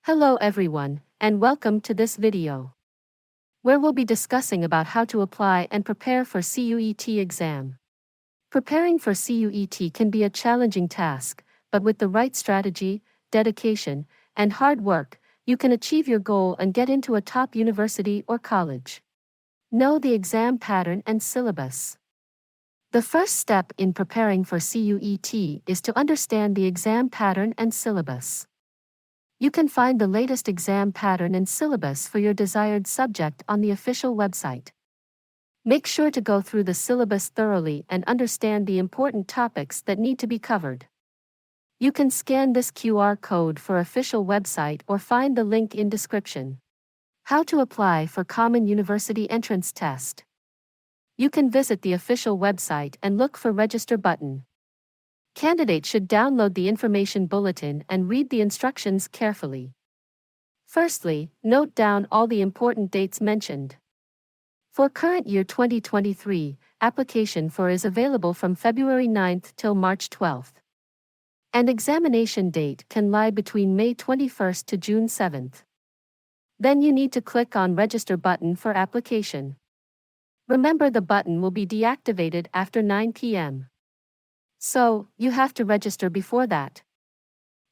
Hello everyone, and welcome to this video, where we'll be discussing about how to apply and prepare for CUET exam. Preparing for CUET can be a challenging task, but with the right strategy, dedication, and hard work, you can achieve your goal and get into a top university or college. Know the exam pattern and syllabus. The first step in preparing for CUET is to understand the exam pattern and syllabus. You can find the latest exam pattern and syllabus for your desired subject on the official website. Make sure to go through the syllabus thoroughly and understand the important topics that need to be covered. You can scan this QR code for official website or find the link in description. How to apply for Common University Entrance Test. You can visit the official website and look for Register button. Candidates should download the information bulletin and read the instructions carefully. Firstly, note down all the important dates mentioned. For current year 2023, application for is available from February 9th till March 12th. And examination date can lie between May 21st to June 7th. Then you need to click on Register button for application. Remember, the button will be deactivated after 9 p.m. So, you have to register before that.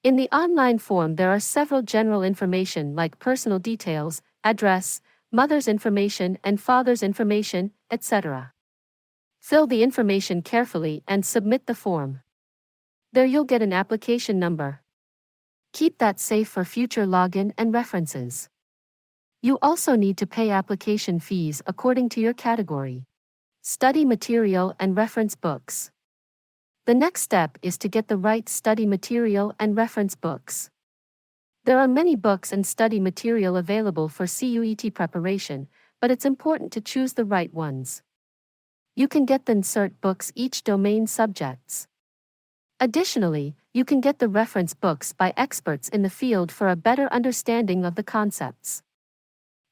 In the online form there are several general information like personal details, address, mother's information and father's information, etc. Fill the information carefully and submit the form. There you'll get an application number. Keep that safe for future login and references. You also need to pay application fees according to your category. Study material and reference books. The next step is to get the right study material and reference books. There are many books and study material available for CUET preparation, but it's important to choose the right ones. You can get the insert books each domain subjects. Additionally, you can get the reference books by experts in the field for a better understanding of the concepts.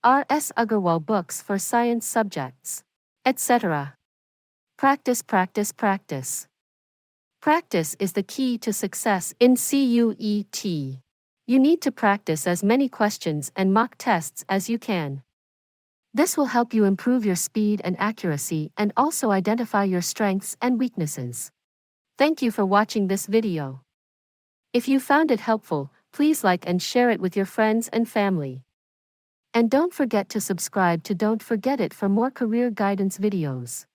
R.S. Agarwal books for science subjects, etc. Practice, practice, practice. Practice is the key to success in CUET. You need to practice as many questions and mock tests as you can. This will help you improve your speed and accuracy and also identify your strengths and weaknesses. Thank you for watching this video. If you found it helpful, please like and share it with your friends and family. And don't forget to subscribe to Don't Forget It for more career guidance videos.